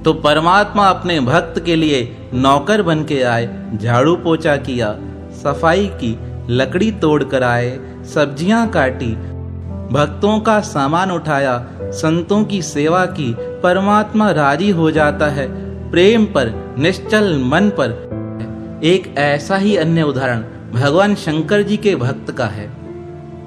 तो परमात्मा अपने भक्त के लिए नौकर बन के आए, झाड़ू पोछा किया, सफाई की, लकड़ी तोड़ कर आए, सब्जियां काटी, भक्तों का सामान उठाया, संतों की सेवा की। परमात्मा राजी हो जाता है प्रेम पर, निश्चल मन पर। एक ऐसा ही अन्य उदाहरण भगवान शंकर जी के भक्त का है।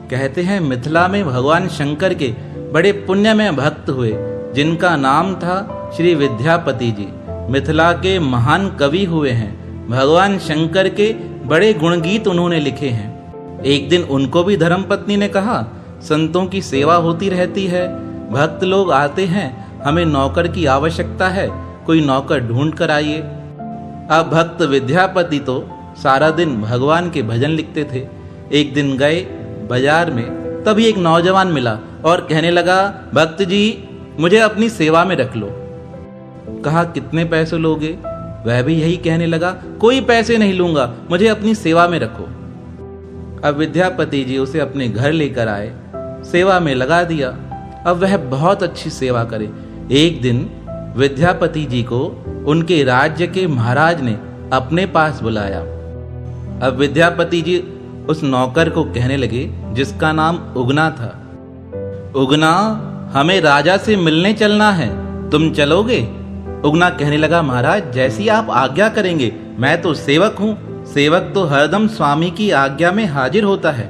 कहते हैं मिथिला में भगवान शंकर के बड़े पुण्यमय भक्त हुए, जिनका नाम था श्री विद्यापति जी। मिथिला के महान कवि हुए हैं। भगवान शंकर के बड़े गुणगीत उन्होंने लिखे हैं। एक दिन उनको भी धर्मपत्नी ने कहा, संतों की सेवा होती रहती है, भक्त लोग आते हैं, हमें नौकर की आवश्यकता है, कोई नौकर ढूंढ कर आइए। अब भक्त विद्यापति तो सारा दिन भगवान के भजन लिखते थे। एक दिन गए बाजार में, तभी एक नौजवान मिला और कहने लगा, भक्त जी मुझे अपनी सेवा में रख लो। कहा कितने पैसे लोगे? वह भी यही कहने लगा, कोई पैसे नहीं लूंगा, मुझे अपनी सेवा में रखो। अब विद्यापति जी उसे अपने घर लेकर आए, सेवा में लगा दिया। अब वह बहुत अच्छी सेवा करे। एक दिन विद्यापति जी को उनके राज्य के महाराज ने अपने पास बुलाया। अब विद्यापति जी उस नौकर को कहने लगे, जिसका नाम उगना था, उगना हमें राजा से मिलने चलना है, तुम चलोगे? उगना कहने लगा, महाराज जैसी आप आज्ञा करेंगे, मैं तो सेवक हूँ, सेवक तो हरदम स्वामी की आज्ञा में हाजिर होता है।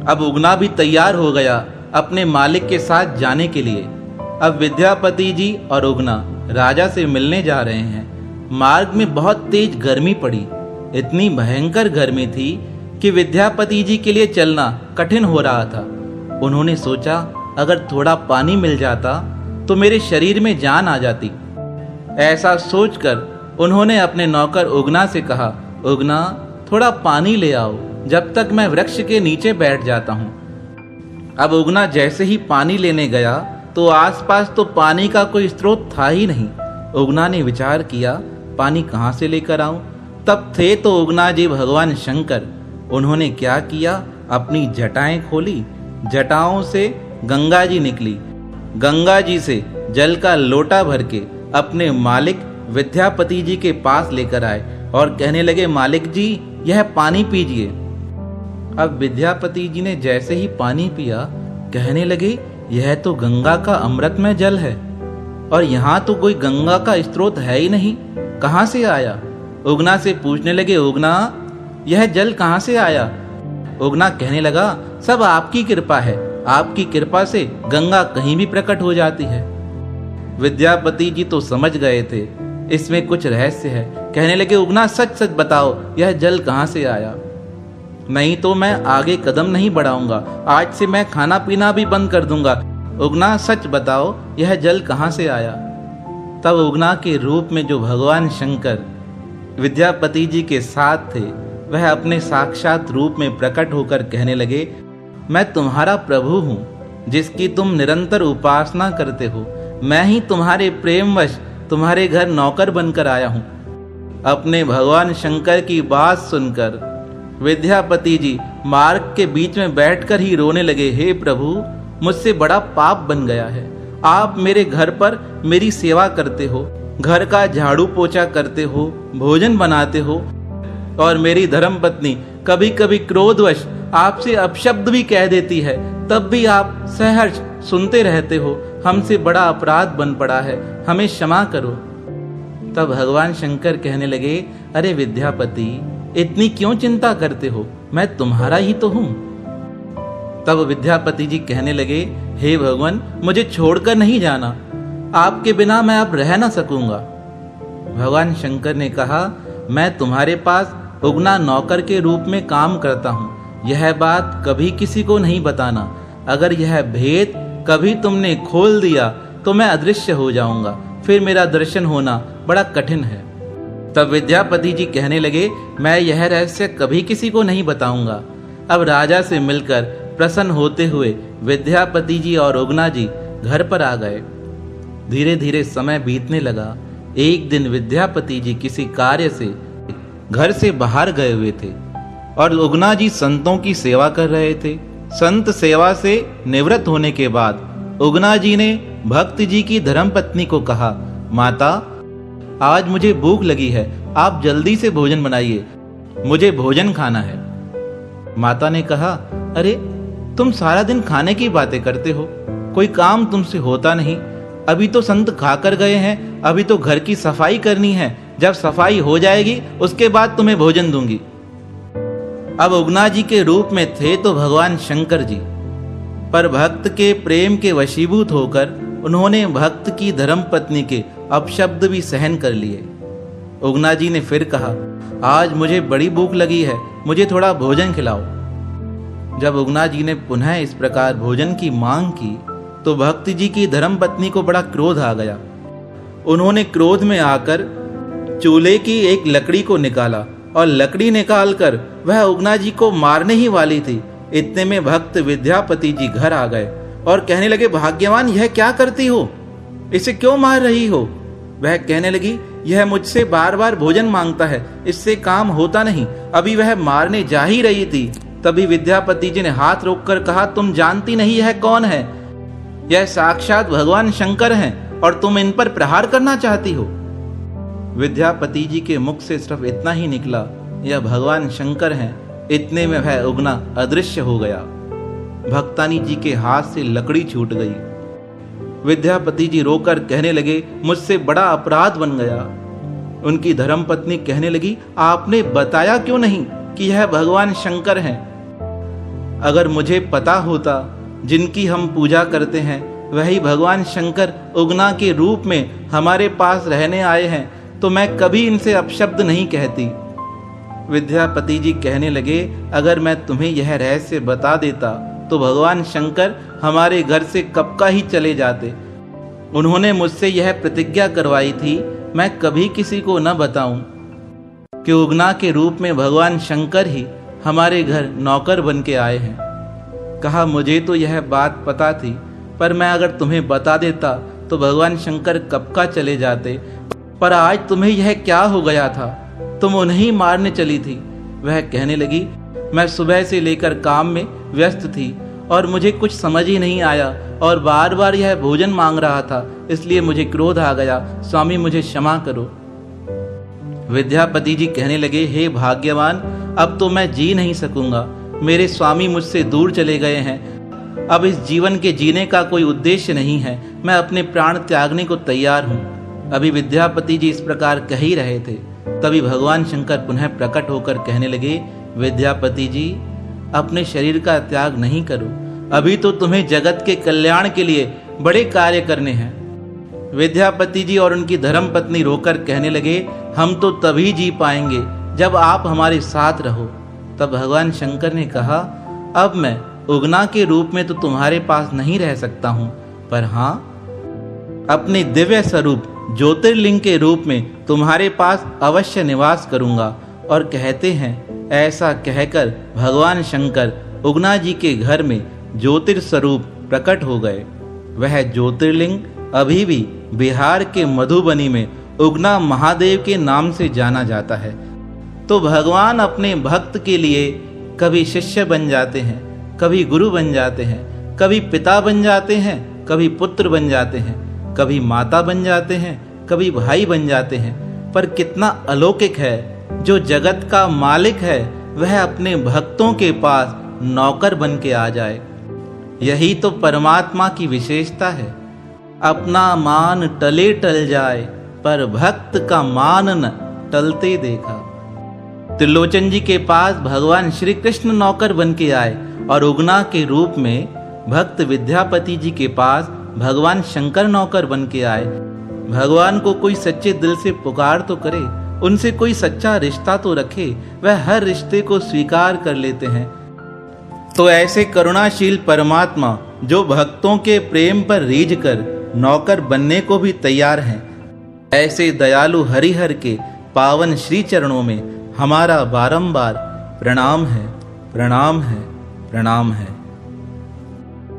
अब उगना भी तैयार हो गया अपने मालिक के साथ जाने के लिए। अब विद्यापति जी और उगना राजा से मिलने जा रहे हैं। मार्ग में बहुत तेज गर्मी पड़ी। इतनी भयंकर गर्मी थी कि विद्यापति जी के लिए चलना कठिन हो रहा था। उन्होंने सोचा, अगर थोड़ा पानी मिल जाता तो मेरे शरीर में जान आ जाती। ऐसा सोचकर उन्होंने अपने नौकर उगना से कहा, उगना थोड़ा पानी ले आओ, जब तक मैं वृक्ष के नीचे बैठ जाता हूँ। अब उगना जैसे ही पानी लेने गया तो आसपास तो पानी का कोई स्रोत था ही नहीं। उगना ने विचार किया, पानी कहाँ से लेकर आऊं? तब थे तो उगना जी भगवान शंकर। उन्होंने क्या किया, अपनी जटाएं खोली, जटाओं से गंगा जी निकली। गंगा जी से जल का लोटा भर के अपने मालिक विद्यापति जी के पास लेकर आए और कहने लगे, मालिक जी यह पानी पीजिए। अब विद्यापति जी ने जैसे ही पानी पिया, कहने लगे, यह तो गंगा का अमृतमय जल है और यहाँ तो कोई गंगा का स्रोत है ही नहीं, कहाँ से आया? उगना से पूछने लगे, उगना यह जल कहाँ से आया? उगना कहने लगा, सब आपकी कृपा है, आपकी कृपा से गंगा कहीं भी प्रकट हो जाती है। विद्यापति जी तो समझ गए थे इसमें कुछ रहस्य है। कहने लगे, उगना सच सच बताओ, यह जल कहाँ से आया? नहीं तो मैं आगे कदम नहीं बढ़ाऊंगा, आज से मैं खाना पीना भी बंद कर दूंगा। उगना सच बताओ, यह जल कहाँ से आया? तब उगना के रूप में जो भगवान शंकर विद्यापति जी के साथ थे, वह अपने साक्षात रूप में प्रकट होकर कहने लगे, मैं तुम्हारा प्रभु हूँ, जिसकी तुम निरंतर उपासना करते हो। मैं ही तुम्हारे प्रेमवश तुम्हारे घर नौकर बनकर आया हूँ। अपने भगवान शंकर की बात सुनकर विद्यापति जी मार्ग के बीच में बैठकर ही रोने लगे, हे प्रभु मुझसे बड़ा पाप बन गया है। आप मेरे घर पर मेरी सेवा करते हो, घर का झाड़ू पोछा करते हो, भोजन बनाते हो और मेरी धर्मपत्नी कभी कभी क्रोधवश आपसे अपशब्द भी कह देती है, तब भी आप सहर्ष सुनते रहते हो। हमसे बड़ा अपराध बन पड़ा है, हमें क्षमा करो। तब भगवान शंकर कहने लगे, अरे विद्यापति इतनी क्यों चिंता करते हो, मैं तुम्हारा ही तो हूँ। तब विद्यापति जी कहने लगे, हे भगवान मुझे छोड़कर नहीं जाना, आपके बिना मैं अब रह ना सकूंगा। भगवान शंकर ने कहा, मैं तुम्हारे पास उगना नौकर के रूप में काम करता हूँ, यह बात कभी किसी को नहीं बताना। अगर यह भेद कभी तुमने खोल दिया तो मैं अदृश्य हो जाऊंगा, फिर मेरा दर्शन होना बड़ा कठिन है। तब विद्यापति जी कहने लगे, मैं यह रहस्य कभी किसी को नहीं बताऊंगा। अब राजा से मिलकर प्रसन्न होते हुए विद्यापति जी और उगना जी घर पर आ गए। धीरे धीरे समय बीतने लगा। एक दिन विद्यापति जी किसी कार्य से घर से बाहर गए हुए थे और उगना जी संतों की सेवा कर रहे थे। संत सेवा से निवृत्त होने के बाद उगना जी ने भक्त जी की धर्मपत्नी को कहा, माता, आज मुझे भूख लगी है, आप जल्दी से भोजन बनाइए, मुझे भोजन खाना है। माता ने कहा, अरे तुम सारा दिन खाने की बातें करते हो, कोई काम तुमसे होता नहीं। अभी तो संत खाकर गए हैं, अभी तो घर की सफाई करनी है, जब सफाई हो जाएगी उसके बाद तुम्हें भोजन दूंगी। अब उगना जी के रूप में थे तो भगवान शंकर जी, पर भक्त के प्रेम के वशीभूत होकर उन्होंने भक्त की धर्मपत्नी के अपशब्द भी सहन कर लिए। उगना जी ने फिर कहा, आज मुझे बड़ी भूख लगी है, मुझे थोड़ा भोजन खिलाओ। जब उगना जी ने पुनः इस प्रकार भोजन की मांग की तो भक्त जी की धर्मपत्नी को बड़ा क्रोध आ गया। उन्होंने क्रोध में आकर चूल्हे की एक लकड़ी को निकाला और लकड़ी निकालकर वह उगना जी को मारने ही वाली थी। इतने में भक्त विद्यापति जी घर आ गए और कहने लगे, भाग्यवान यह क्या करती हो, इसे क्यों मार रही हो? वह कहने लगी, यह मुझसे बार बार भोजन मांगता है, इससे काम होता नहीं। अभी वह मारने जा ही रही थी, तभी विद्यापति जी ने हाथ रोककर कहा, तुम जानती नहीं यह कौन है? यह साक्षात भगवान शंकर हैं और तुम इन पर प्रहार करना चाहती हो। विद्यापति जी के मुख से सिर्फ इतना ही निकला, यह भगवान शंकर हैं। इतने में वह उगना अदृश्य हो गया। भक्तानी जी के हाथ से लकड़ी छूट गई। विद्यापति जी रोकर कहने लगे, मुझसे बड़ा अपराध बन गया। उनकी धर्मपत्नी कहने लगी, आपने बताया क्यों नहीं कि यह भगवान शंकर हैं? अगर मुझे पता होता जिनकी हम पूजा करते हैं वही भगवान शंकर उगना के रूप में हमारे पास रहने आए हैं तो मैं कभी इनसे अपशब्द नहीं कहती। विद्यापति जी कहने लगे, अगर मैं तुम्हें यह रहस्य बता देता तो भगवान शंकर हमारे घर से कब का ही चले जाते। उन्होंने मुझसे यह प्रतिज्ञा करवाई थी, मैं कभी किसी को न बताऊं कि उगना के रूप में भगवान शंकर ही हमारे घर नौकर बन के आए हैं। कहा, मुझे तो यह बात पता थी, पर मैं अगर तुम्हें बता देता तो भगवान शंकर कब का चले जाते। पर आज तुम्हें यह क्या हो गया था, तुम उन्हें मारने चली थी। वह कहने लगी, मैं सुबह से लेकर काम में व्यस्त थी और मुझे कुछ समझ ही नहीं आया और बार बार यह भोजन मांग रहा था, इसलिए मुझे क्रोध आ गया। स्वामी मुझे क्षमा करो। विद्यापति जी कहने लगे, हे भाग्यवान, अब तो मैं जी नहीं सकूंगा, मेरे स्वामी मुझसे दूर चले गए हैं। अब इस जीवन के जीने का कोई उद्देश्य नहीं है, मैं अपने प्राण त्यागने को तैयार हूँ। अभी विद्यापति जी इस प्रकार कह ही रहे थे, तभी भगवान शंकर पुनः प्रकट होकर कहने लगे, विद्यापति जी, अपने शरीर का त्याग नहीं करो, अभी तो तुम्हें जगत के कल्याण के लिए बड़े कार्य करने हैं। विद्यापति जी और उनकी धर्मपत्नी रोकर कहने लगे, हम तो तभी जी पाएंगे जब आप हमारे साथ रहो। तब भगवान शंकर ने कहा, अब मैं उगना के रूप में तो तुम्हारे पास नहीं रह सकता हूं, पर हाँ, अपने दिव्य स्वरूप ज्योतिर्लिंग के रूप में तुम्हारे पास अवश्य निवास करूंगा। और कहते हैं, ऐसा कहकर भगवान शंकर उगना जी के घर में ज्योतिर्स्वरूप प्रकट हो गए। वह ज्योतिर्लिंग अभी भी बिहार के मधुबनी में उगना महादेव के नाम से जाना जाता है। तो भगवान अपने भक्त के लिए कभी शिष्य बन जाते हैं, कभी गुरु बन जाते हैं, कभी पिता बन जाते हैं, कभी पुत्र बन जाते हैं, कभी माता बन जाते हैं, कभी भाई बन जाते हैं। पर कितना अलौकिक है, जो जगत का मालिक है वह अपने भक्तों के पास नौकर बन के आ जाए। यही तो परमात्मा की विशेषता है। अपना मान टले टल जाए, पर भक्त का मान न टलते देखा। त्रिलोचन जी के पास भगवान श्री कृष्ण नौकर बन के आए और उगना के रूप में भक्त विद्यापति जी के पास भगवान शंकर नौकर बन के आए। भगवान को कोई सच्चे दिल से पुकार तो करे, उनसे कोई सच्चा रिश्ता तो रखे, वह हर रिश्ते को स्वीकार कर लेते हैं। तो ऐसे करुणाशील परमात्मा जो भक्तों के प्रेम पर रीझ कर नौकर बनने को भी तैयार हैं, ऐसे दयालु हरिहर के पावन श्री चरणों में हमारा बारंबार प्रणाम है, प्रणाम है, प्रणाम है।